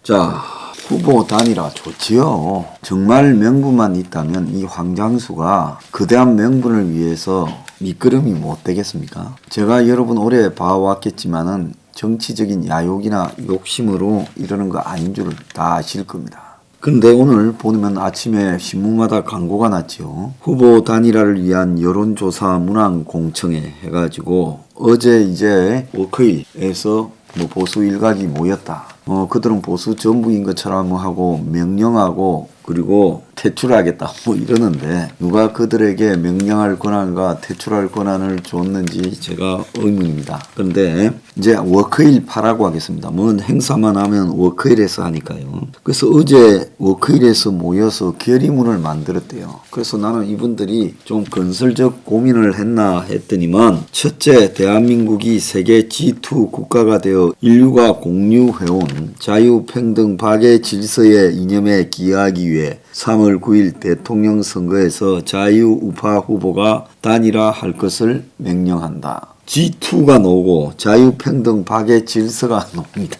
자, 후보 단일화 좋지요. 정말 명분만 있다면 이 황장수가 거대한 명분을 위해서 미끄럼이 못 되겠습니까? 제가 여러분 오래 봐왔겠지만은 정치적인 야욕이나 욕심으로 이러는 거 아닌 줄 다 아실 겁니다. 근데 오늘 보면 아침에 신문마다 광고가 났죠. 후보 단일화를 위한 여론조사 문항 공청회 해가지고 어제 이제 워크힐에서 보수 일각이 모였다. 그들은 보수 전부인 것처럼 하고 명령하고 그리고 퇴출하겠다 이러는데 누가 그들에게 명령할 권한과 퇴출할 권한을 줬는지 제가 의문입니다. 그런데 이제 워크힐파라고 하겠습니다. 뭔 행사만 하면 워크힐에서 하니까요. 그래서 어제 워크힐에서 모여서 결의문을 만들었대요. 그래서 나는 이분들이 좀 건설적 고민을 했나 했더니만 첫째, 대한민국이 세계 G2 국가가 되어 인류가 공유해온 자유평등 박애 질서의 이념에 기여하기 위해 3월 9일 대통령 선거에서 자유우파 후보가 단일화할 것을 명령한다. G2가 나오고 자유평등 박애 질서가 나옵니다.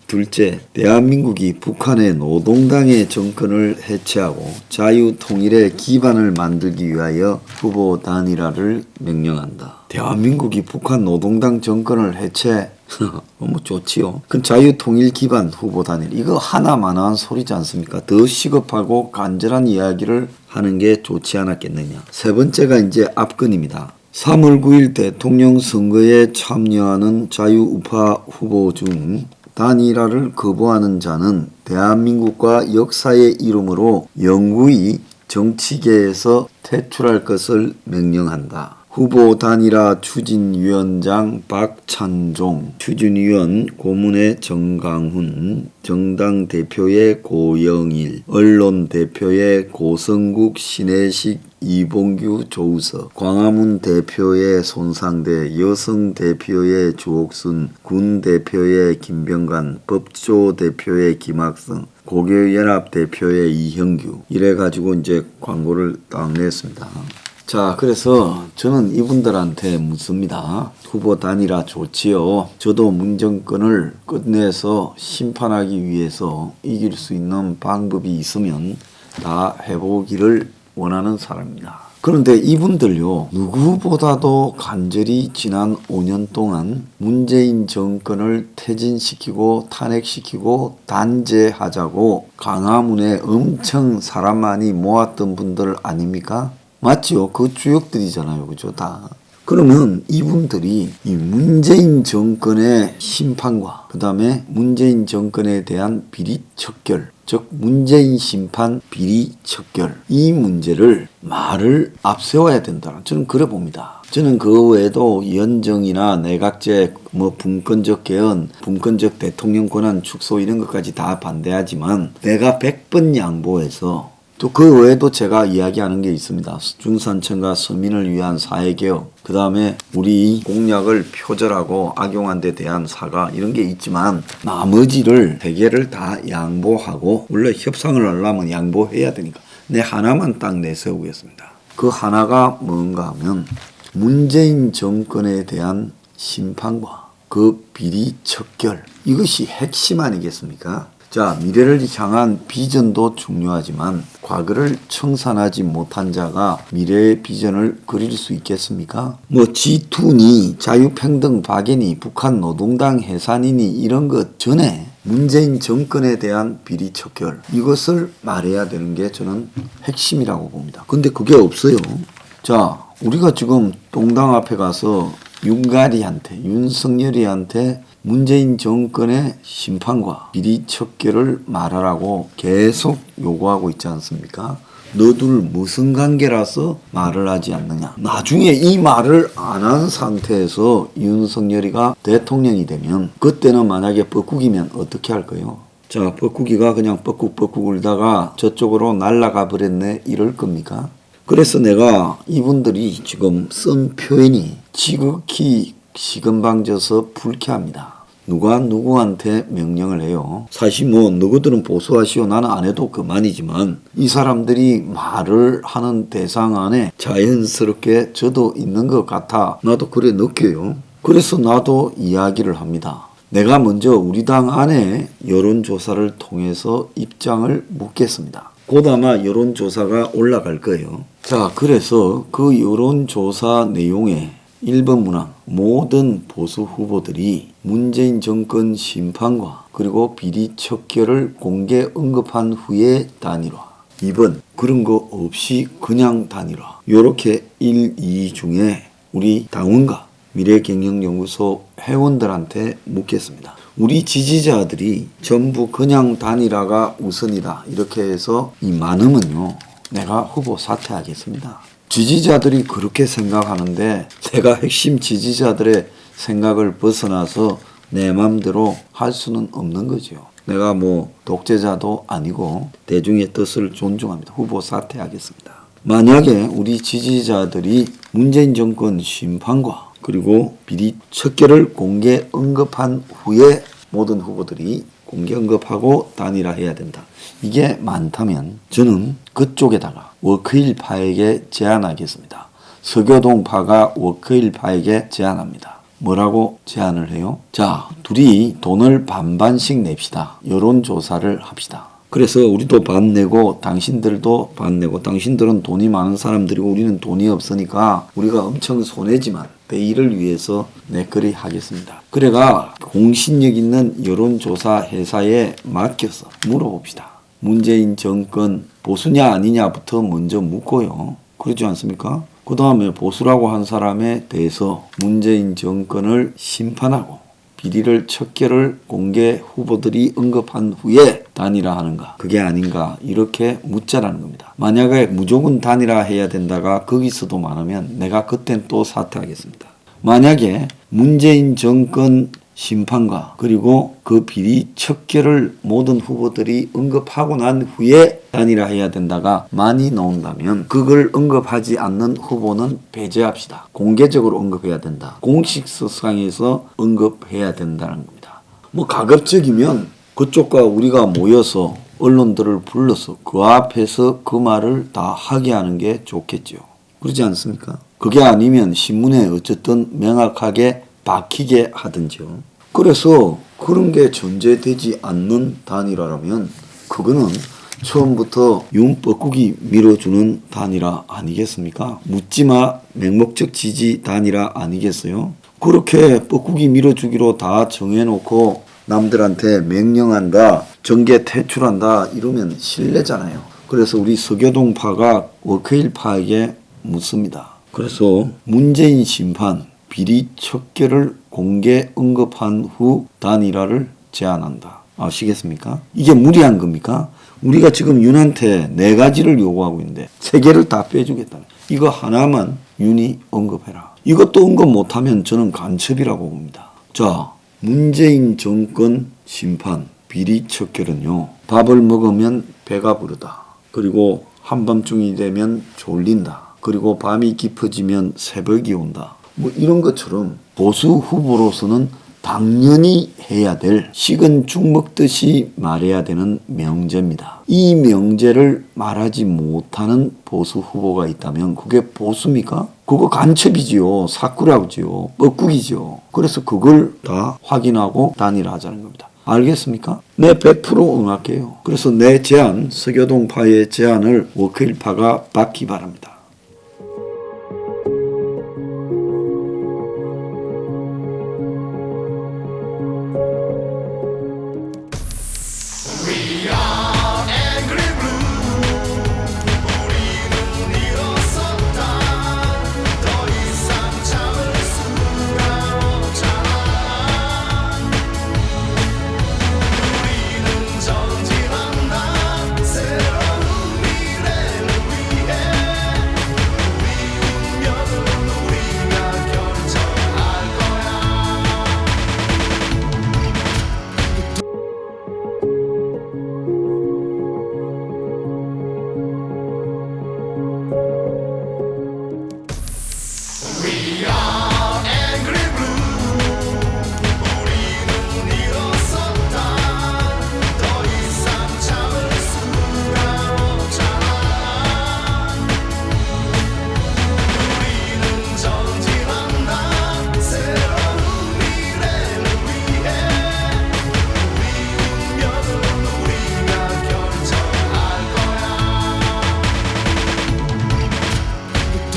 둘째, 대한민국이 북한의 노동당의 정권을 해체하고 자유통일의 기반을 만들기 위하여 후보 단일화를 명령한다. 대한민국이 북한 노동당 정권을 해체 너무 좋지요. 그 자유통일 기반 후보 단일 이거 하나만한 소리지 않습니까? 더 시급하고 간절한 이야기를 하는 게 좋지 않았겠느냐. 세 번째가 이제 앞건입니다. 3월 9일 대통령 선거에 참여하는 자유우파 후보 중 단일화를 거부하는 자는 대한민국과 역사의 이름으로 영구히 정치계에서 퇴출할 것을 명령한다. 후보 단일화 추진위원장 박찬종, 추진위원 고문의 정강훈, 정당 대표의 고영일, 언론 대표의 고성국, 신혜식, 이봉규, 조우석, 광화문 대표의 손상대, 여성 대표의 주옥순, 군 대표의 김병관, 법조 대표의 김학성, 고교연합 대표의 이형규 이래가지고 이제 광고를 딱 냈습니다. 자, 그래서 저는 이분들한테 묻습니다. 후보 단일화 좋지요. 저도 문정권을 끝내서 심판하기 위해서 이길 수 있는 방법이 있으면 다 해보기를 원하는 사람입니다. 그런데 이분들요, 누구보다도 간절히 지난 5년 동안 문재인 정권을 퇴진시키고 탄핵시키고 단죄하자고 광화문에 엄청 사람 많이 모았던 분들 아닙니까? 맞죠? 그 주역들이잖아요. 그죠? 다. 그러면 이분들이 이 문재인 정권의 심판과 그 다음에 문재인 정권에 대한 비리 척결, 즉 문재인 심판 비리 척결 이 문제를 말을 앞세워야 된다. 저는 그래 봅니다. 저는 그 외에도 연정이나 내각제 분권적 개헌, 분권적 대통령 권한 축소 이런 것까지 다 반대하지만 내가 100번 양보해서 또 그 외에도 제가 이야기하는 게 있습니다. 중산층과 서민을 위한 사회개혁, 그 다음에 우리 공약을 표절하고 악용한 데 대한 사과 이런 게 있지만 나머지를 세 개를 다 양보하고 원래 협상을 하려면 양보해야 되니까 내 하나만 딱 내세우겠습니다. 그 하나가 뭔가 하면 문재인 정권에 대한 심판과 그 비리 척결 이것이 핵심 아니겠습니까? 자, 미래를 향한 비전도 중요하지만 과거를 청산하지 못한 자가 미래의 비전을 그릴 수 있겠습니까? G2니 자유평등 박애니 북한 노동당 해산이니 이런 것 전에 문재인 정권에 대한 비리 척결 이것을 말해야 되는 게 저는 핵심이라고 봅니다. 근데 그게 없어요. 자, 우리가 지금 동당 앞에 가서 윤석열이한테 문재인 정권의 심판과 비리 척결을 말하라고 계속 요구하고 있지 않습니까? 너둘 무슨 관계라서 말을 하지 않느냐. 나중에 이 말을 안 한 상태에서 윤석열이가 대통령이 되면 그때는 만약에 뻐꾸기면 어떻게 할 거예요? 자, 뻐꾸기가 그냥 뻐꾹뻐꾹 울다가 저쪽으로 날아가 버렸네 이럴 겁니까? 그래서 내가 이분들이 지금 쓴 표현이 지극히 시건방져서 불쾌합니다. 누가 누구한테 명령을 해요. 사실 너희들은 보수하시오 나는 안 해도 그만이지만 이 사람들이 말을 하는 대상 안에 자연스럽게 저도 있는 것 같아 나도 그래 느껴요. 그래서 나도 이야기를 합니다. 내가 먼저 우리 당 안에 여론조사를 통해서 입장을 묻겠습니다. 곧 아마 여론조사가 올라갈 거예요. 자, 그래서 그 여론조사 내용에 1번 문항, 모든 보수 후보들이 문재인 정권 심판과 그리고 비리 척결을 공개 언급한 후에 단일화. 2번, 그런 거 없이 그냥 단일화. 요렇게 1, 2 중에 우리 당원과 미래경영연구소 회원들한테 묻겠습니다. 우리 지지자들이 전부 그냥 단일화가 우선이다 이렇게 해서 이 많으면요, 내가 후보 사퇴하겠습니다. 지지자들이 그렇게 생각하는데 내가 핵심 지지자들의 생각을 벗어나서 내 맘대로 할 수는 없는 거죠. 내가 뭐 독재자도 아니고 대중의 뜻을 존중합니다. 후보 사퇴하겠습니다. 만약에 우리 지지자들이 문재인 정권 심판과 그리고 비리 척결을 공개 언급한 후에 모든 후보들이 공개 언급하고 단일화해야 된다. 이게 많다면 저는 그쪽에다가 워크힐파에게 제안하겠습니다. 서교동파가 워크힐파에게 제안합니다. 뭐라고 제안을 해요? 자, 둘이 돈을 반반씩 냅시다. 여론조사를 합시다. 그래서 우리도 반 내고 당신들도 반 내고, 당신들은 돈이 많은 사람들이고 우리는 돈이 없으니까 우리가 엄청 손해지만 대의를 위해서 내거리 하겠습니다. 그래가 공신력 있는 여론조사 회사에 맡겨서 물어봅시다. 문재인 정권 보수냐 아니냐부터 먼저 묻고요. 그렇지 않습니까? 그 다음에 보수라고 한 사람에 대해서 문재인 정권을 심판하고 비리를 척결을 공개 후보들이 언급한 후에 단일화하는가, 그게 아닌가, 이렇게 묻자라는 겁니다. 만약에 무조건 단일화해야 된다가 거기서도 많으면 내가 그땐 또 사퇴하겠습니다. 만약에 문재인 정권 심판과 그리고 그 비리 척결을 모든 후보들이 언급하고 난 후에 단일화해야 된다가 많이 나온다면 그걸 언급하지 않는 후보는 배제합시다. 공개적으로 언급해야 된다. 공식서상에서 언급해야 된다는 겁니다. 뭐 가급적이면 그쪽과 우리가 모여서 언론들을 불러서 그 앞에서 그 말을 다 하게 하는 게 좋겠죠. 그렇지 않습니까? 그게 아니면 신문에 어쨌든 명확하게 박히게 하든지요. 그래서 그런 게 존재되지 않는 단일화라면 그거는 처음부터 윤 뻐꾸기 밀어주는 단일화 아니겠습니까? 묻지마 맹목적 지지 단일화 아니겠어요? 그렇게 뻐꾸기 밀어주기로 다 정해놓고 남들한테 명령한다, 정계 퇴출한다 이러면 실례잖아요. 그래서 우리 서교동파가 워크힐파에게 묻습니다. 그래서 문재인 심판 비리 척결을 공개 언급한 후 단일화를 제안한다. 아시겠습니까? 이게 무리한 겁니까? 우리가 지금 윤한테 4가지를 요구하고 있는데 3개를 다 빼주겠다. 이거 하나만 윤이 언급해라. 이것도 언급 못하면 저는 간첩이라고 봅니다. 자, 문재인 정권 심판 비리 척결은요, 밥을 먹으면 배가 부르다. 그리고 한밤중이 되면 졸린다. 그리고 밤이 깊어지면 새벽이 온다. 뭐 이런 것처럼 보수 후보로서는 당연히 해야 될, 식은 죽 먹듯이 말해야 되는 명제입니다. 이 명제를 말하지 못하는 보수 후보가 있다면 그게 보수입니까? 그거 간첩이지요. 사꾸라지요. 뻐꾸기지요. 그래서 그걸 다 확인하고 단일화하자는 겁니다. 알겠습니까? 네, 100% 응할게요. 그래서 내 제안, 서교동파의 제안을 워크힐파가 받기 바랍니다.